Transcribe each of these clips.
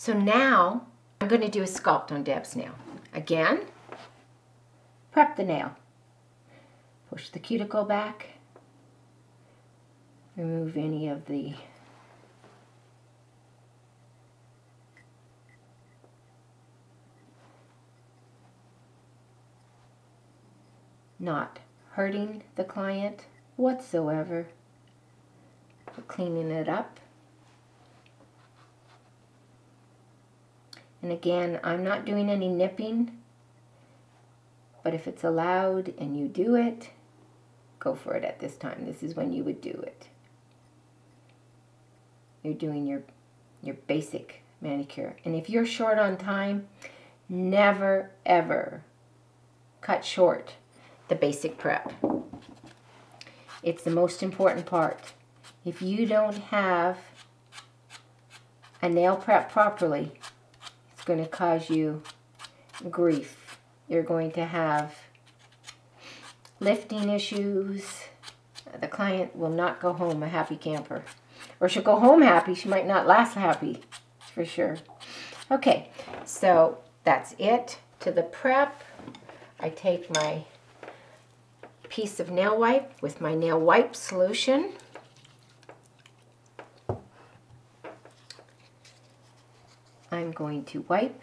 So now I'm going to do a sculpt on Deb's nail. Again, prep the nail. Push the cuticle back. Remove any of the not hurting the client whatsoever, but cleaning it up. And again, I'm not doing any nipping, but if it's allowed and you do it, go for it at this time. This is when you would do it. You're doing your basic manicure. And if you're short on time, never ever cut short the basic prep. It's the most important part. If you don't have a nail prep properly, it's going to cause you grief. You're going to have lifting issues. The client will not go home a happy camper. Or she'll go home happy. She might not last happy, for sure. Okay, so that's it to the prep. I take my piece of nail wipe with my nail wipe solution. I'm going to wipe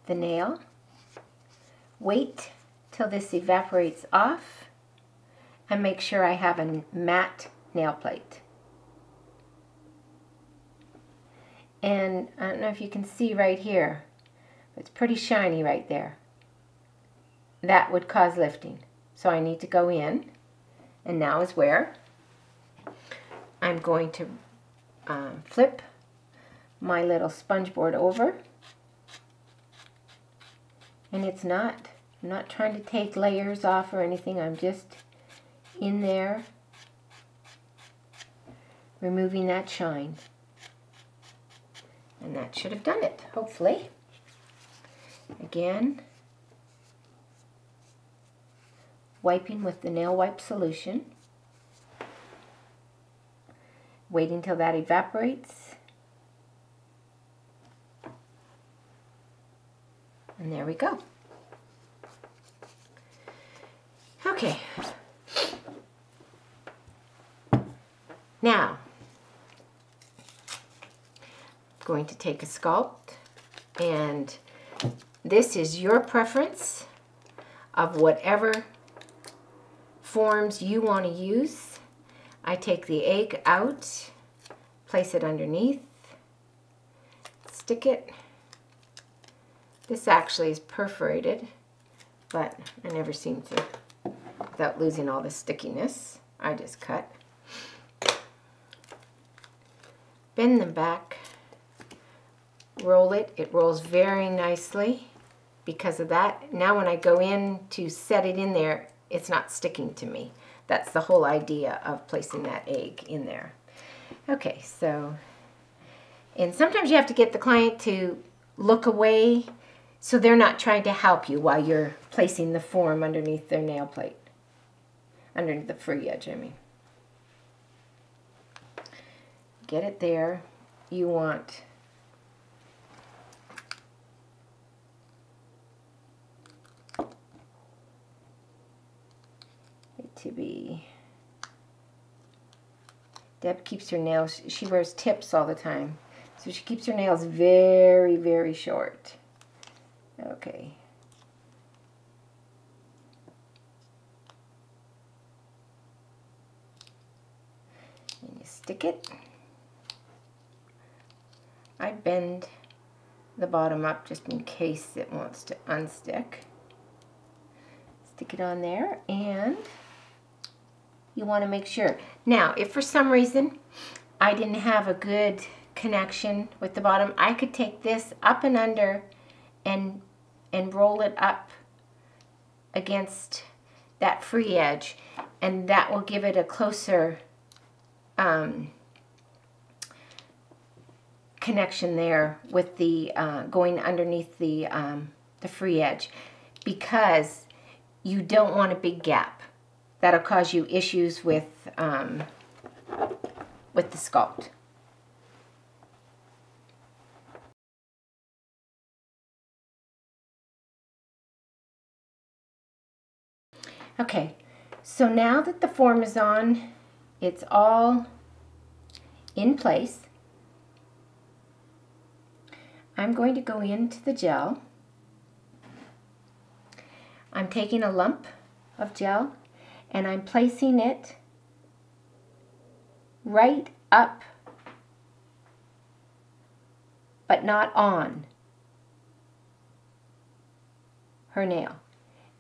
the nail. Wait till this evaporates off and make sure I have a matte nail plate. And I don't know if you can see right here, but it's pretty shiny right there. That would cause lifting. So I need to go in, and now is where I'm going to flip my little sponge board over. And I'm not trying to take layers off or anything. I'm just in there removing that shine. And that should have done it, hopefully. Again, wiping with the nail wipe solution. Wait until that evaporates. And there we go. Okay. Now, I'm going to take a sculpt, and this is your preference of whatever forms you want to use. I take the egg out, place it underneath, stick it. This actually is perforated, but I never seem to, without losing all the stickiness. I just cut. Bend them back, roll it. It rolls very nicely because of that. Now when I go in to set it in there, it's not sticking to me. That's the whole idea of placing that egg in there. Okay, so, and sometimes you have to get the client to look away so they're not trying to help you while you're placing the form underneath their nail plate. Underneath the free edge, I mean. Get it there. You want it to be... Deb keeps her nails, she wears tips all the time, so she keeps her nails very, very short. Okay. And you stick it. I bend the bottom up just in case it wants to unstick. Stick it on there, and you want to make sure. Now, if for some reason I didn't have a good connection with the bottom, I could take this up and under and roll it up against that free edge, and that will give it a closer connection there with the going underneath the free edge, because you don't want a big gap. That'll cause you issues with the sculpt. Okay, so now that the form is on, it's all in place. I'm going to go into the gel. I'm taking a lump of gel and I'm placing it right up, but not on her nail.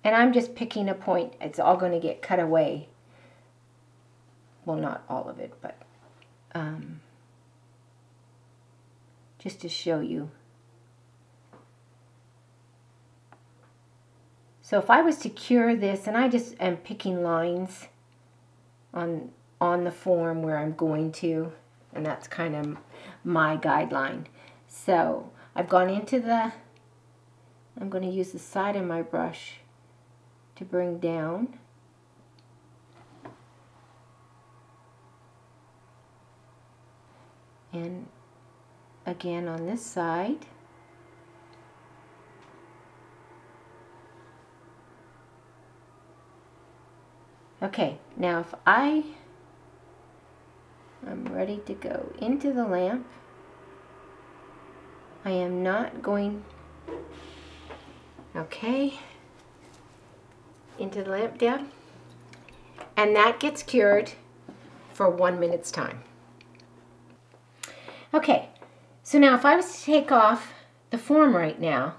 And I'm just picking a point. It's all going to get cut away. Well, not all of it, but just to show you. So if I was to cure this, and I just am picking lines on the form where I'm going to, and that's kind of my guideline. So I've gone into the, I'm going to use the side of my brush to bring down. And again on this side. Okay, now if I'm ready to go into the lamp, I am not going, okay, into the lamp, Deb, and that gets cured for 1 minute's time. Okay, so now if I was to take off the form right now,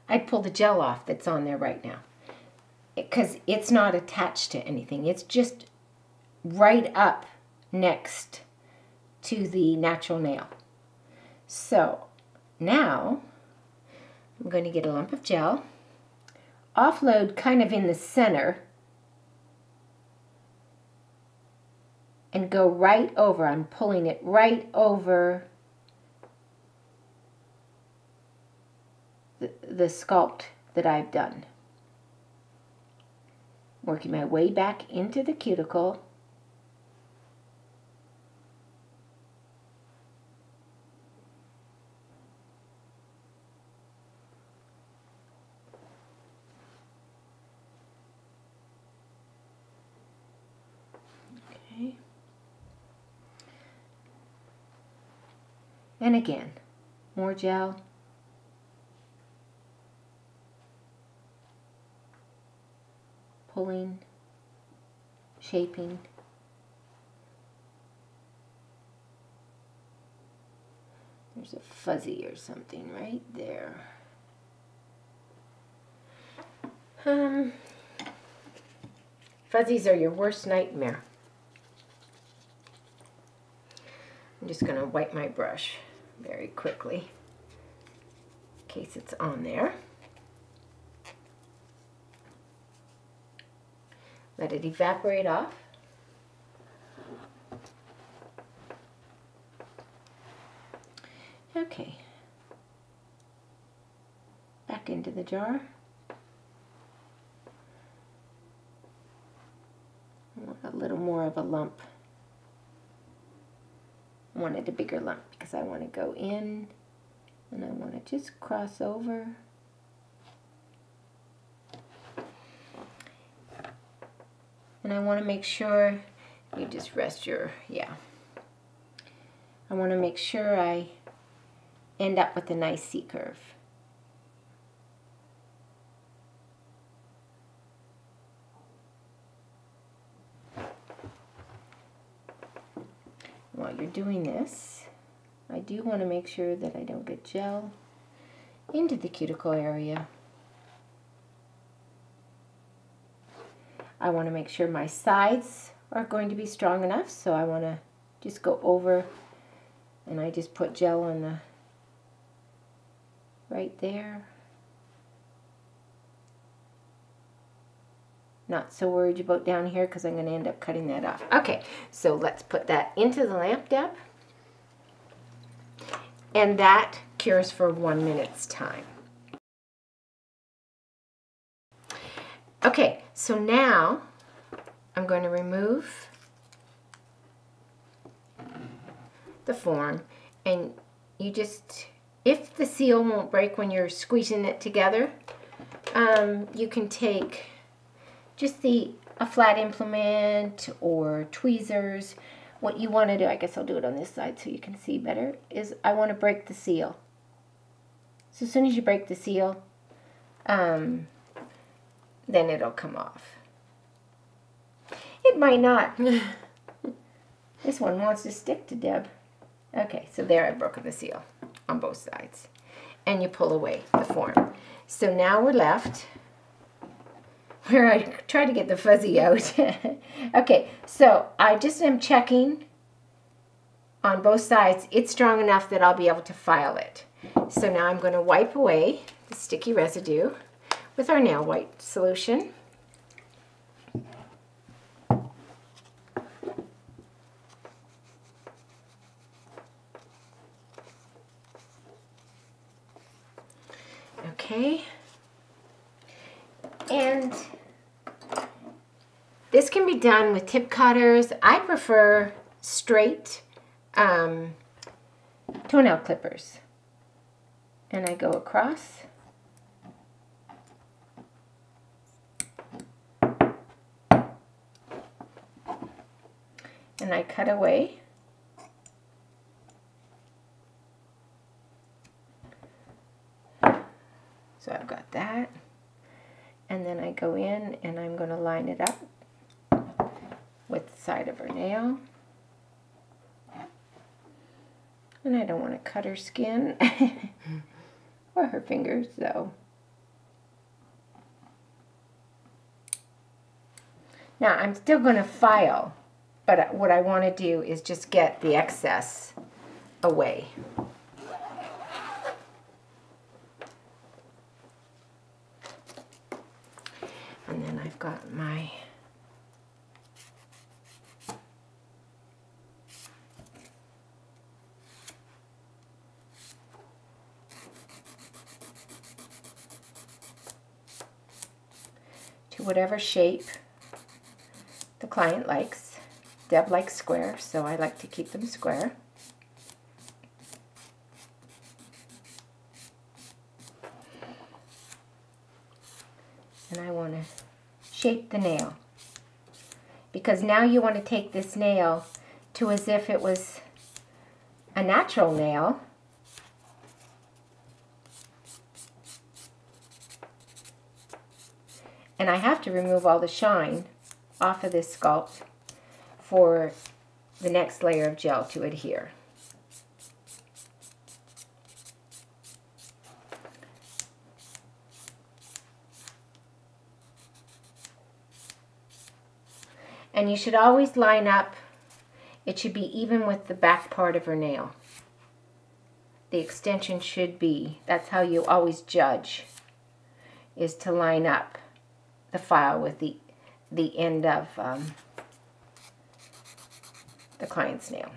I'd pull the gel off that's on there right now, because it's not attached to anything. It's just right up next to the natural nail. So now I'm going to get a lump of gel, offload kind of in the center, and go right over. I'm pulling it right over the sculpt that I've done. Working my way back into the cuticle. Okay. And again, more gel. Pulling, shaping. There's a fuzzy or something right there. Fuzzies are your worst nightmare. I'm just going to wipe my brush very quickly in case it's on there. Let it evaporate off. Okay. Back into the jar. I want a little more of a lump. I wanted a bigger lump because I want to go in and I want to just cross over. And I want to make sure, you just rest your, I want to make sure I end up with a nice C-curve. While you're doing this, I do want to make sure that I don't get gel into the cuticle area. I want to make sure my sides are going to be strong enough, so I want to just go over and I just put gel on the right there. Not so worried about down here because I'm going to end up cutting that off. Okay, so let's put that into the lamp, Deb. And that cures for 1 minute's time. Okay, so now I'm going to remove the form, and you just, if the seal won't break when you're squeezing it together, you can take just a flat implement or tweezers. What you want to do, I guess I'll do it on this side so you can see better, is I want to break the seal. So as soon as you break the seal, then it'll come off. It might not. This one wants to stick to Deb. Okay, so there I've broken the seal on both sides. And you pull away the form. So now we're left where I tried to get the fuzzy out. Okay, so I just am checking on both sides. It's strong enough that I'll be able to file it. So now I'm going to wipe away the sticky residue with our nail white solution. Okay, and this can be done with tip cutters. I prefer straight toenail clippers. And I go across. And I cut away. So I've got that, and then I go in and I'm going to line it up with the side of her nail. And I don't want to cut her skin or her fingers, so. Now I'm still going to file, but what I want to do is just get the excess away. And then I've got my to whatever shape the client likes. Deb likes square, so I like to keep them square. And I want to shape the nail, because now you want to take this nail to as if it was a natural nail. And I have to remove all the shine off of this sculpt for the next layer of gel to adhere. And you should always line up, it should be even with the back part of her nail. The extension should be, that's how you always judge, is to line up the file with the end of the client's nail.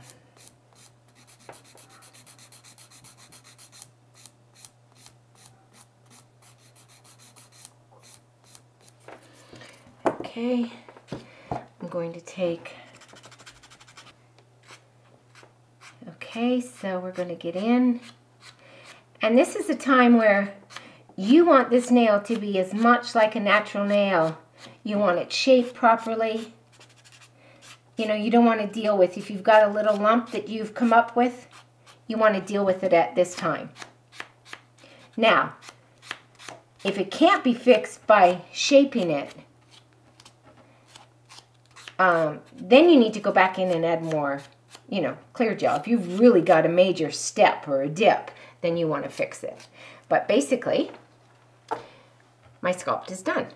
Okay. I'm going to take, okay, so we're going to get in, and this is a time where you want this nail to be as much like a natural nail. You want it shaped properly. You know, you don't want to deal with, if you've got a little lump that you've come up with, you want to deal with it at this time. Now, if it can't be fixed by shaping it, then you need to go back in and add more, you know, clear gel. If you've really got a major step or a dip, then you want to fix it. But basically, my sculpt is done.